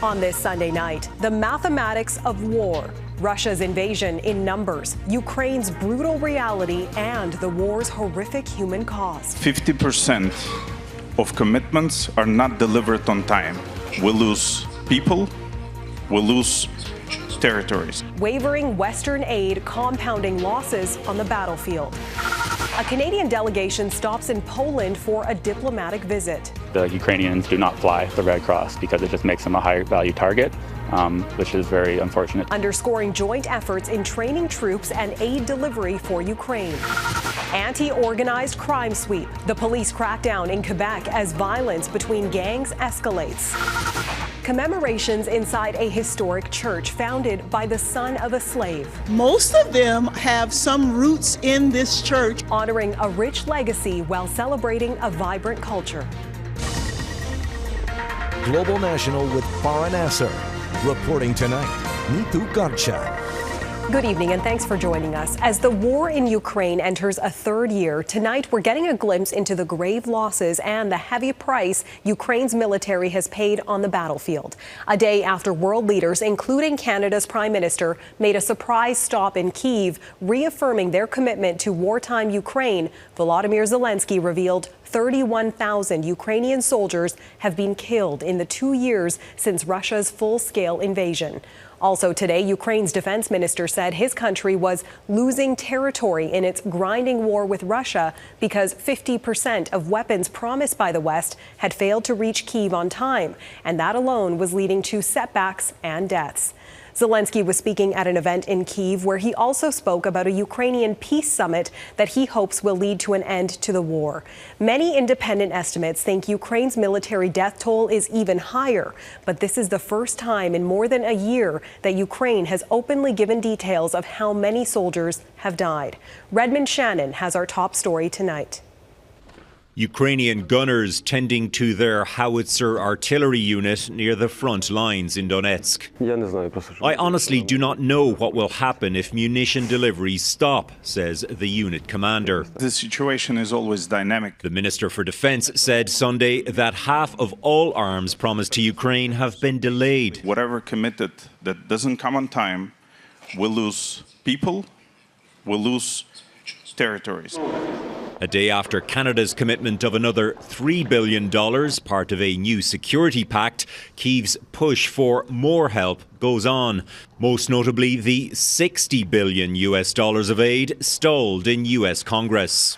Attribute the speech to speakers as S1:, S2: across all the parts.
S1: On this Sunday night, the mathematics of war, Russia's invasion in numbers, Ukraine's brutal reality, and the war's horrific human cost.
S2: 50% of commitments are not delivered on time. We lose people, we lose territories.
S1: Wavering Western aid compounding losses on the battlefield. A Canadian delegation stops in Poland for a diplomatic visit.
S3: The Ukrainians do not fly the Red Cross because it just makes them a higher value target, which is very unfortunate.
S1: Underscoring joint efforts in training troops and aid delivery for Ukraine. Anti-organized crime sweep. The police crackdown in Quebec as violence between gangs escalates. Commemorations inside a historic church founded by the son of a slave.
S4: Most of them have some roots in this church.
S1: Honoring a rich legacy while celebrating a vibrant culture.
S5: Global National with Farah Nasser. Reporting tonight, Neetu Garcha.
S1: Good evening and thanks for joining us. As the war in Ukraine enters a third year, tonight we're getting a glimpse into the grave losses and the heavy price Ukraine's military has paid on the battlefield. A day after world leaders, including Canada's Prime Minister, made a surprise stop in Kyiv, reaffirming their commitment to wartime Ukraine, Volodymyr Zelenskyy revealed 31,000 Ukrainian soldiers have been killed in the 2 years since Russia's full-scale invasion. Also today, Ukraine's defense minister said his country was losing territory in its grinding war with Russia because 50% of weapons promised by the West had failed to reach Kyiv on time, and that alone was leading to setbacks and deaths. Zelenskyy was speaking at an event in Kyiv where he also spoke about a Ukrainian peace summit that he hopes will lead to an end to the war. Many independent estimates think Ukraine's military death toll is even higher, but this is the first time in more than a year that Ukraine has openly given details of how many soldiers have died. Redmond Shannon has our top story tonight.
S6: Ukrainian gunners tending to their howitzer artillery unit near the front lines in Donetsk. I honestly do not know what will happen if munition deliveries stop, says the unit commander.
S2: The situation is always dynamic.
S6: The Minister for Defence said Sunday that half of all arms promised to Ukraine have been delayed.
S2: Whatever committed that doesn't come on time, we'll lose people, we'll lose territories.
S6: A day after Canada's commitment of another $3 billion, part of a new security pact, Kyiv's push for more help goes on. Most notably, the $60 billion of aid stalled in US Congress.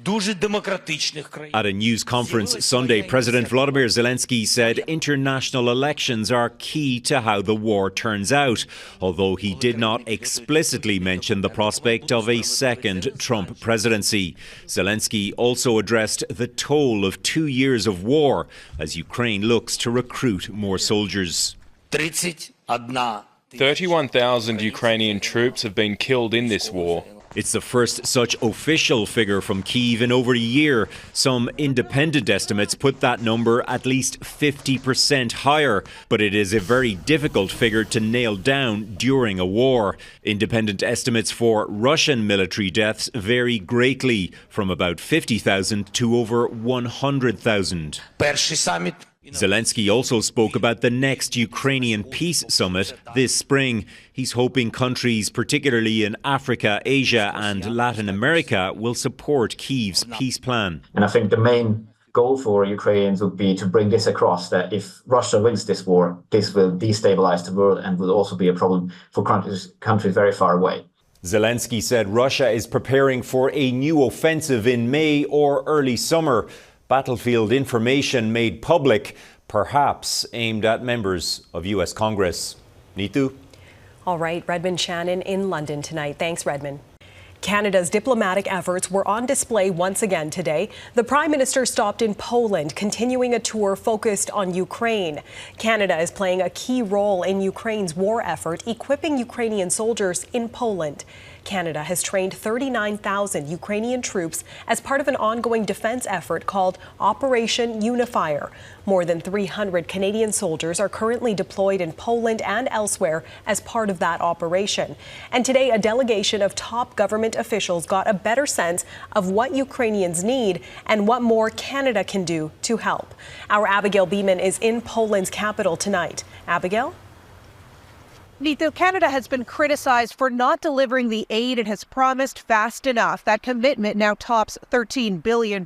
S6: At a news conference Sunday, President Volodymyr Zelenskyy said international elections are key to how the war turns out, although he did not explicitly mention the prospect of a second Trump presidency. Zelenskyy also addressed the toll of 2 years of war as Ukraine looks to recruit more soldiers.
S7: 31,000 Ukrainian troops have been killed in this war.
S6: It's the first such official figure from Kyiv in over a year. Some independent estimates put that number at least 50% higher, but it is a very difficult figure to nail down during a war. Independent estimates for Russian military deaths vary greatly, from about 50,000 to over 100,000. Zelenskyy also spoke about the next Ukrainian peace summit this spring. He's hoping countries, particularly in Africa, Asia and Latin America, will support Kyiv's peace plan.
S8: And I think the main goal for Ukrainians would be to bring this across, that if Russia wins this war, this will destabilize the world and will also be a problem for countries very far away.
S6: Zelenskyy said Russia is preparing for a new offensive in May or early summer. Battlefield information made public, perhaps aimed at members of US Congress. Neetu?
S1: All right, Redmond Shannon in London tonight. Thanks, Redmond. Canada's diplomatic efforts were on display once again today. The Prime Minister stopped in Poland, continuing a tour focused on Ukraine. Canada is playing a key role in Ukraine's war effort, equipping Ukrainian soldiers in Poland. Canada has trained 39,000 Ukrainian troops as part of an ongoing defense effort called Operation Unifier. More than 300 Canadian soldiers are currently deployed in Poland and elsewhere as part of that operation. And today, a delegation of top government government officials got a better sense of what Ukrainians need and what more Canada can do to help. Our Abigail Bimman is in Poland's capital tonight. Abigail?
S9: Neither Canada has been criticized for not delivering the aid it has promised fast enough. That commitment now tops $13 billion.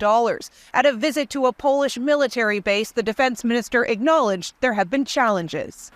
S9: At a visit to a Polish military base, the defense minister acknowledged there have been challenges.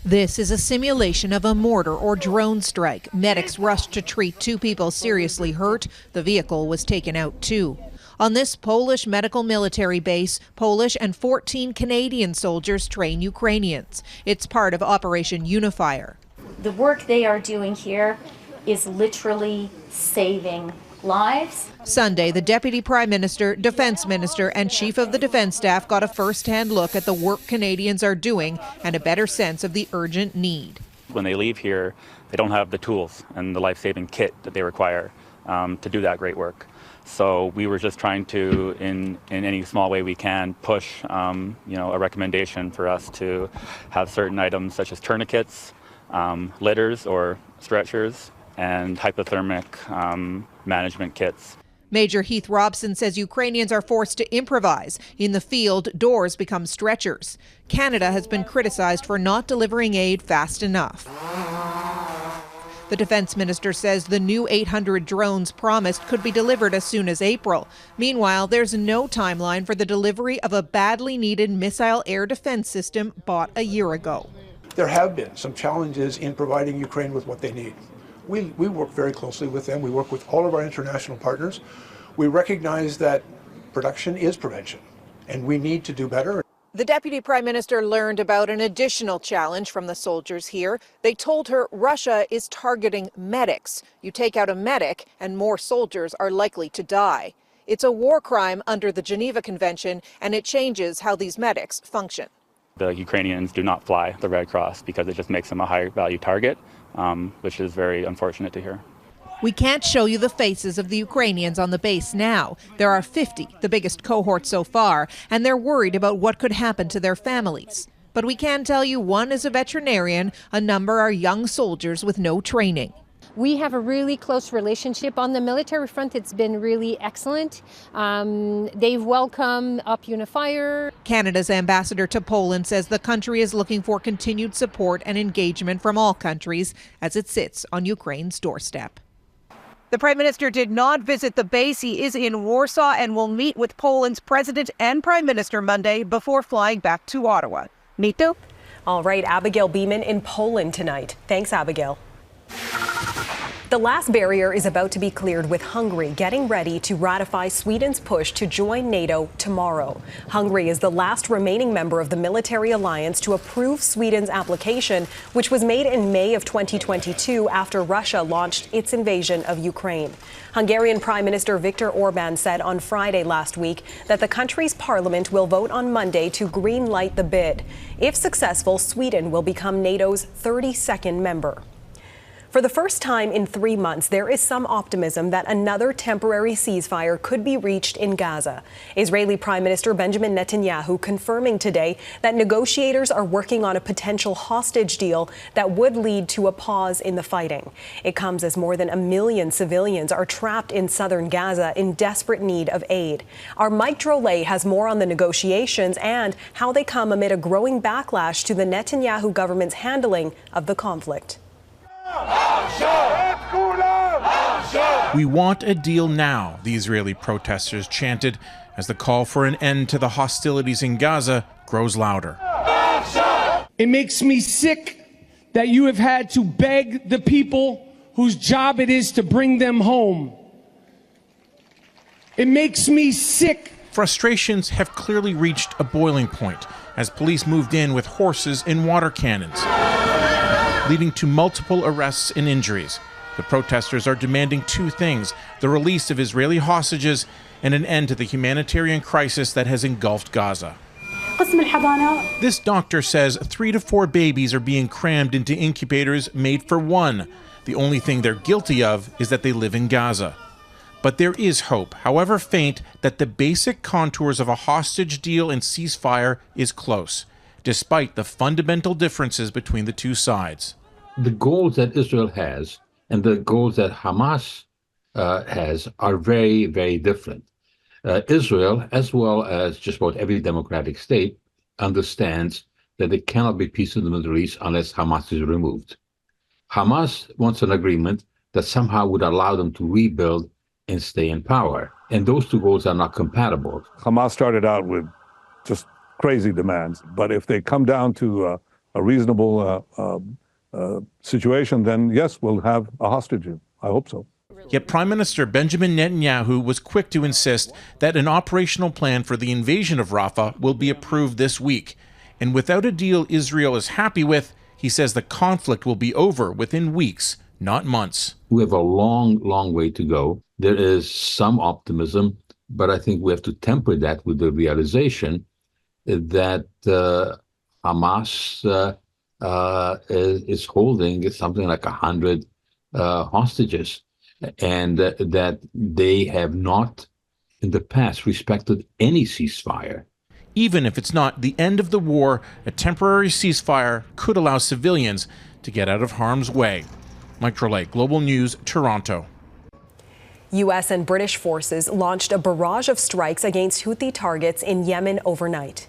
S10: This is a simulation of a mortar or drone strike. Medics rushed to treat 2 people seriously hurt. The vehicle was taken out too. On this Polish medical military base, Polish and 14 Canadian soldiers train Ukrainians. It's part of Operation Unifier.
S11: The work they are doing here is literally saving lives.
S10: Sunday, the Deputy Prime Minister, Defence Minister and Chief of the Defence Staff got a first-hand look at the work Canadians are doing and a better sense of the urgent need.
S3: When they leave here, they don't have the tools and the life-saving kit that they require to do that great work. So we were just trying to, in any small way we can, push a recommendation for us to have certain items such as tourniquets, litters or stretchers, and hypothermic management kits.
S10: Major Heath Robson says Ukrainians are forced to improvise. In the field, doors become stretchers. Canada has been criticized for not delivering aid fast enough. The defense minister says the new 800 drones promised could be delivered as soon as April. Meanwhile, there's no timeline for the delivery of a badly needed missile air defense system bought a year ago.
S12: There have been some challenges in providing Ukraine with what they need. We work very closely with them. We work with all of our international partners. We recognize that production is prevention, and we need to do better.
S10: The Deputy Prime Minister learned about an additional challenge from the soldiers here. They told her Russia is targeting medics. You take out a medic and more soldiers are likely to die. It's a war crime under the Geneva Convention, and it changes how these medics function.
S3: The Ukrainians do not fly the Red Cross because it just makes them a high value target, which is very unfortunate to hear.
S10: We can't show you the faces of the Ukrainians on the base now. There are 50, the biggest cohort so far, and they're worried about what could happen to their families. But we can tell you one is a veterinarian, a number are young soldiers with no training.
S13: We have a really close relationship on the military front. It's been really excellent. They've welcomed Up Unifier.
S10: Canada's ambassador to Poland says the country is looking for continued support and engagement from all countries as it sits on Ukraine's doorstep.
S9: The Prime Minister did not visit the base. He is in Warsaw and will meet with Poland's President and Prime Minister Monday before flying back to Ottawa. Nito?
S1: All right, Abigail Bimman in Poland tonight. Thanks, Abigail. The last barrier is about to be cleared, with Hungary getting ready to ratify Sweden's push to join NATO tomorrow. Hungary is the last remaining member of the military alliance to approve Sweden's application, which was made in May of 2022 after Russia launched its invasion of Ukraine. Hungarian Prime Minister Viktor Orbán said on Friday last week that the country's parliament will vote on Monday to green-light the bid. If successful, Sweden will become NATO's 32nd member. For the first time in 3 months, there is some optimism that another temporary ceasefire could be reached in Gaza. Israeli Prime Minister Benjamin Netanyahu confirming today that negotiators are working on a potential hostage deal that would lead to a pause in the fighting. It comes as more than 1 million civilians are trapped in southern Gaza in desperate need of aid. Our Mike Drolet has more on the negotiations and how they come amid a growing backlash to the Netanyahu government's handling of the conflict.
S14: We want a deal now, the Israeli protesters chanted as the call for an end to the hostilities in Gaza grows louder.
S15: It makes me sick that you have had to beg the people whose job it is to bring them home. It makes me sick.
S14: Frustrations have clearly reached a boiling point as police moved in with horses and water cannons, leading to multiple arrests and injuries. The protesters are demanding 2 things: the release of Israeli hostages and an end to the humanitarian crisis that has engulfed Gaza. This doctor says 3 to 4 babies are being crammed into incubators made for 1. The only thing they're guilty of is that they live in Gaza. But there is hope, however faint, that the basic contours of a hostage deal and ceasefire is close. despite the fundamental differences between the two sides.
S16: The goals that Israel has and the goals that Hamas has are very, very different. Israel, as well as just about every democratic state, understands that there cannot be peace in the Middle East unless Hamas is removed. Hamas wants an agreement that somehow would allow them to rebuild and stay in power. And those two goals are not compatible.
S17: Hamas started out with just crazy demands, but if they come down to a reasonable situation, then yes, we'll have a hostage. I hope so.
S14: Yet Prime Minister Benjamin Netanyahu was quick to insist that an operational plan for the invasion of Rafah will be approved this week. And without a deal Israel is happy with, he says the conflict will be over within weeks, not months.
S16: We have a long, long way to go. There is some optimism, but I think we have to temper that with the realization that Hamas is holding something like 100 hostages, and that they have not in the past respected any ceasefire.
S14: Even if it's not the end of the war, a temporary ceasefire could allow civilians to get out of harm's way. Mike Drolet, Global News, Toronto.
S1: U.S. and British forces launched a barrage of strikes against Houthi targets in Yemen overnight.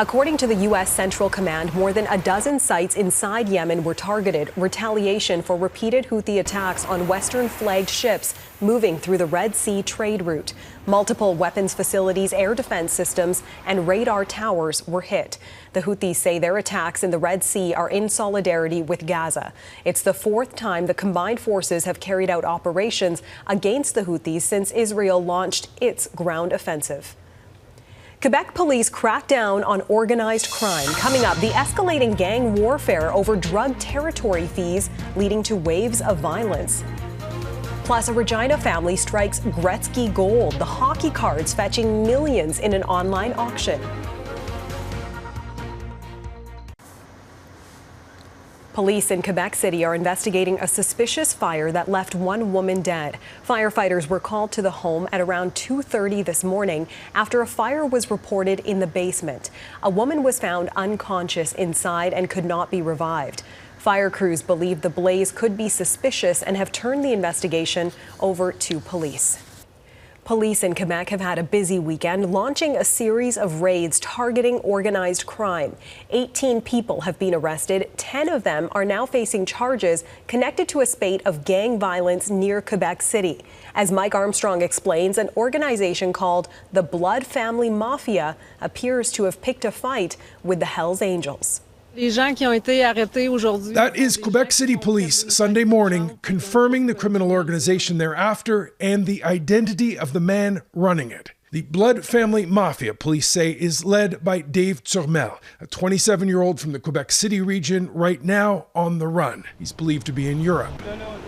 S1: According to the U.S. Central Command, more than a dozen sites inside Yemen were targeted, retaliation for repeated Houthi attacks on Western-flagged ships moving through the Red Sea trade route. Multiple weapons facilities, air defense systems, and radar towers were hit. The Houthis say their attacks in the Red Sea are in solidarity with Gaza. It's the fourth time the combined forces have carried out operations against the Houthis since Israel launched its ground offensive. Quebec police crack down on organized crime. Coming up, the escalating gang warfare over drug territory fees leading to waves of violence. Plus, a Regina family strikes Gretzky gold, the hockey cards fetching millions in an online auction. Police in Quebec City are investigating a suspicious fire that left one woman dead. Firefighters were called to the home at around 2:30 this morning after a fire was reported in the basement. A woman was found unconscious inside and could not be revived. Fire crews believe the blaze could be suspicious and have turned the investigation over to police. Police in Quebec have had a busy weekend, launching a series of raids targeting organized crime. 18 people have been arrested. 10 of them are now facing charges connected to a spate of gang violence near Quebec City. As Mike Armstrong explains, an organization called the Blood Family Mafia appears to have picked a fight with the Hells Angels.
S18: That is Quebec City Police Sunday morning confirming the criminal organization thereafter and the identity of the man running it. The Blood Family Mafia, police say, is led by Dave Turmel, a 27-year-old from the Quebec City region, right now on the run. He's believed to be in Europe.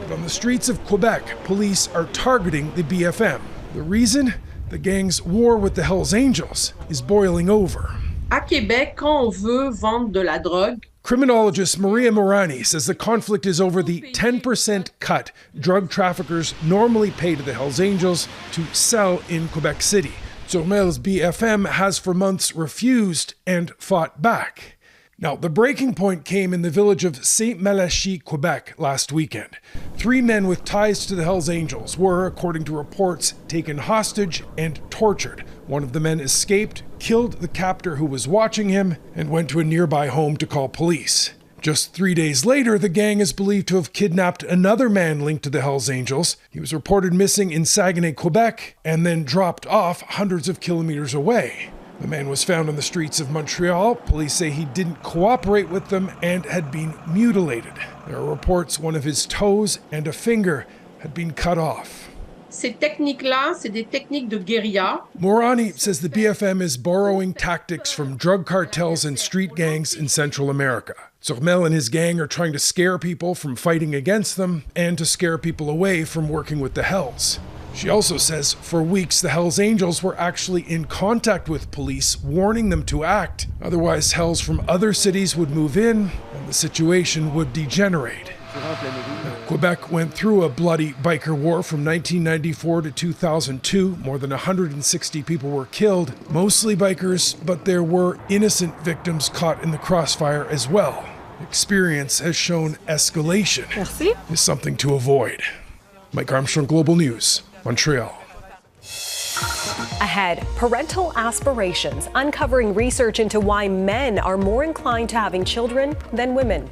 S18: But on the streets of Quebec, police are targeting the BFM. The reason? The gang's war with the Hells Angels is boiling over.
S19: À Québec, quand on veut vendre de la drogue,
S18: criminologist Maria Morani says the conflict is over the 10% cut drug traffickers normally pay to the Hells Angels to sell in Quebec City. Turmel's BFM has for months refused and fought back. Now, the breaking point came in the village of Saint-Malachie, Quebec, last weekend. 3 men with ties to the Hells Angels were, according to reports, taken hostage and tortured. One of the men escaped, killed the captor who was watching him, and went to a nearby home to call police. Just 3 days later, the gang is believed to have kidnapped another man linked to the Hells Angels. He was reported missing in Saguenay, Quebec, and then dropped off hundreds of kilometers away. The man was found on the streets of Montreal. Police say he didn't cooperate with them and had been mutilated. There are reports one of his toes and a finger had been cut off.
S19: Ces techniques-là, c'est des techniques de guérilla.
S18: Morani says the BFM is borrowing tactics from drug cartels and street gangs in Central America. Turmel and his gang are trying to scare people from fighting against them and to scare people away from working with the Hells. She also says for weeks the Hells Angels were actually in contact with police, warning them to act. Otherwise, Hells from other cities would move in and the situation would degenerate. Now, Quebec went through a bloody biker war from 1994 to 2002. More than 160 people were killed, mostly bikers, but there were innocent victims caught in the crossfire as well. Experience has shown escalation is something to avoid. Mike Armstrong, Global News, Montreal.
S1: Ahead, parental aspirations, uncovering research into why men are more inclined to having children than women.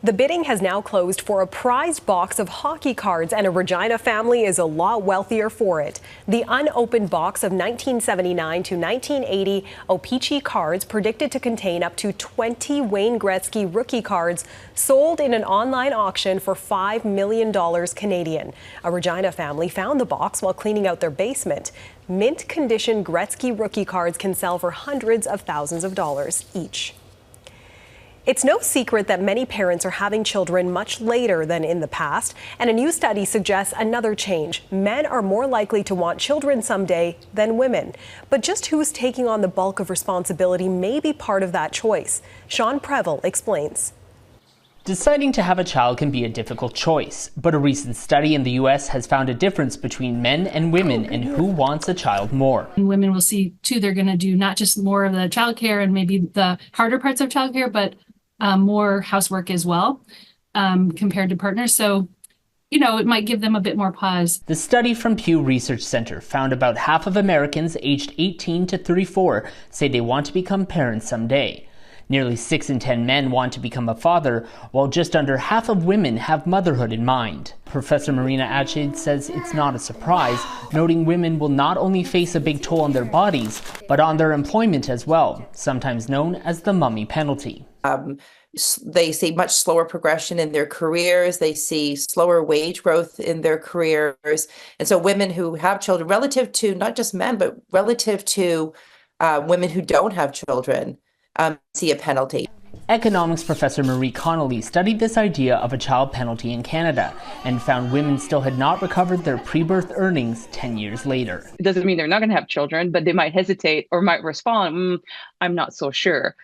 S1: The bidding has now closed for a prized box of hockey cards, and a Regina family is a lot wealthier for it. The unopened box of 1979 to 1980 O-Pee-Chee cards, predicted to contain up to 20 Wayne Gretzky rookie cards, sold in an online auction for $5 million Canadian. A Regina family found the box while cleaning out their basement. Mint condition Gretzky rookie cards can sell for hundreds of thousands of dollars each. It's no secret that many parents are having children much later than in the past, and a new study suggests another change. Men are more likely to want children someday than women. But just who's taking on the bulk of responsibility may be part of that choice. Sean Prevel explains.
S20: Deciding to have a child can be a difficult choice, but a recent study in the U.S. has found a difference between men and women in who wants a child more.
S21: And women will see, too, they're going to do not just more of the childcare and maybe the harder parts of childcare, but more housework as well, compared to partners. So, it might give them a bit more pause.
S20: The study from Pew Research Center found about half of Americans aged 18 to 34 say they want to become parents someday. Nearly 6 in 10 men want to become a father, while just under half of women have motherhood in mind. Professor Marina Atchid says it's not a surprise, noting women will not only face a big toll on their bodies, but on their employment as well, sometimes known as the mummy penalty.
S22: They see much slower progression in their careers. They see slower wage growth in their careers. And so women who have children, relative to not just men, but relative to women who don't have children, see a penalty.
S20: Economics professor Marie Connolly studied this idea of a child penalty in Canada and found women still had not recovered their pre-birth earnings 10 years later.
S23: It doesn't mean they're not going to have children, but they might hesitate or might respond, I'm not so sure.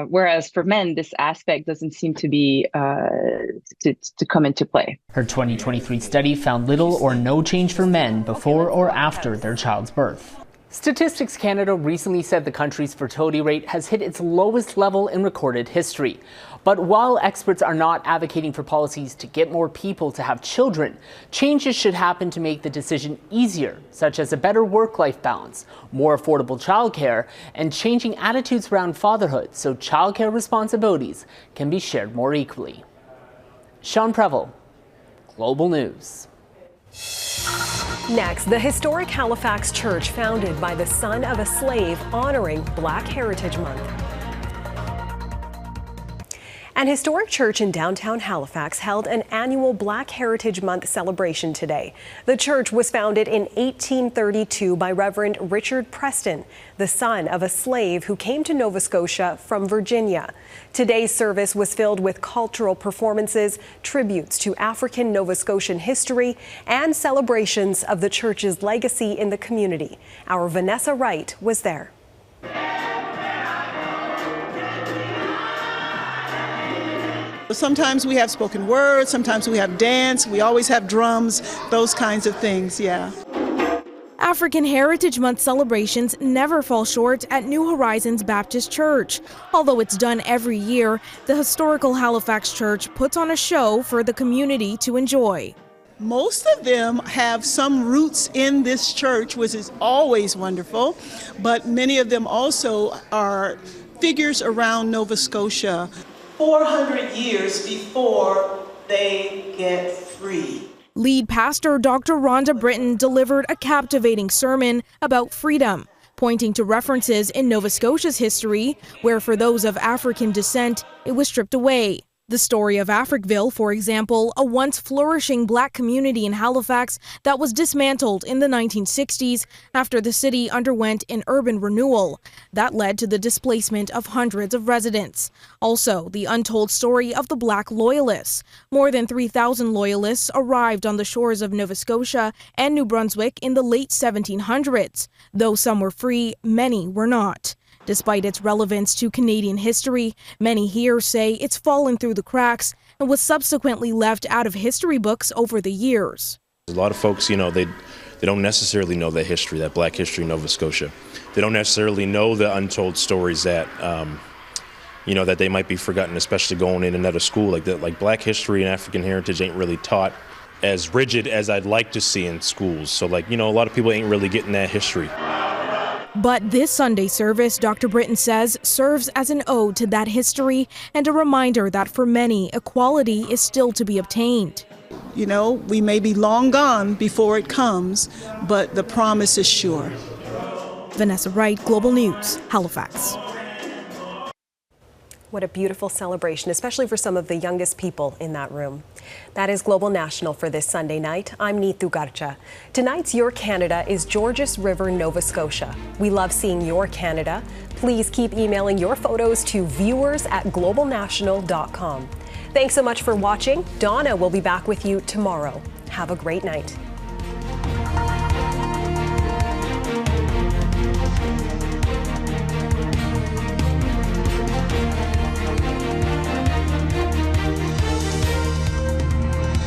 S23: Whereas for men, this aspect doesn't seem to be to come into play.
S20: Her 2023 study found little or no change for men before or after their child's birth. Statistics Canada recently said the country's fertility rate has hit its lowest level in recorded history. But while experts are not advocating for policies to get more people to have children, changes should happen to make the decision easier, such as a better work-life balance, more affordable childcare, and changing attitudes around fatherhood so childcare responsibilities can be shared more equally. Sean Prevel, Global News.
S1: Next, the historic Halifax church founded by the son of a slave honoring Black Heritage Month. An historic church in downtown Halifax held an annual Black Heritage Month celebration today. The church was founded in 1832 by Reverend Richard Preston, the son of a slave who came to Nova Scotia from Virginia. Today's service was filled with cultural performances, tributes to African Nova Scotian history, and celebrations of the church's legacy in the community. Our Vanessa Wright was there.
S4: Sometimes we have spoken words, sometimes we have dance, we always have drums, those kinds of things, yeah.
S24: African Heritage Month celebrations never fall short at New Horizons Baptist Church. Although it's done every year, the historical Halifax Church puts on a show for the community to enjoy.
S4: Most of them have some roots in this church, which is always wonderful, but many of them also are figures around Nova Scotia. 400 years before they get free.
S24: Lead pastor Dr. Rhonda Britton delivered a captivating sermon about freedom, pointing to references in Nova Scotia's history, where for those of African descent, it was stripped away. The story of Africville, for example, a once flourishing black community in Halifax that was dismantled in the 1960s after the city underwent an urban renewal. That led to the displacement of hundreds of residents. Also, the untold story of the Black Loyalists. More than 3,000 Loyalists arrived on the shores of Nova Scotia and New Brunswick in the late 1700s. Though some were free, many were not. Despite its relevance to Canadian history, many here say it's fallen through the cracks and was subsequently left out of history books over the years.
S2: A lot of folks, they don't necessarily know that history, that black history in Nova Scotia. They don't necessarily know the untold stories that, that they might be forgotten, especially going in and out of school. Like black history and African heritage ain't really taught as rigid as I'd like to see in schools. So a lot of people ain't really getting that history.
S24: But this Sunday service, Dr. Britton says, serves as an ode to that history and a reminder that for many, equality is still to be obtained.
S4: We may be long gone before it comes, but the promise is sure.
S24: Vanessa Wright, Global News, Halifax.
S1: What a beautiful celebration, especially for some of the youngest people in that room. That is Global National for this Sunday night. I'm Neetu Garcha. Tonight's Your Canada is Georges River, Nova Scotia. We love seeing your Canada. Please keep emailing your photos to viewers@globalnational.com. Thanks so much for watching. Donna will be back with you tomorrow. Have a great night.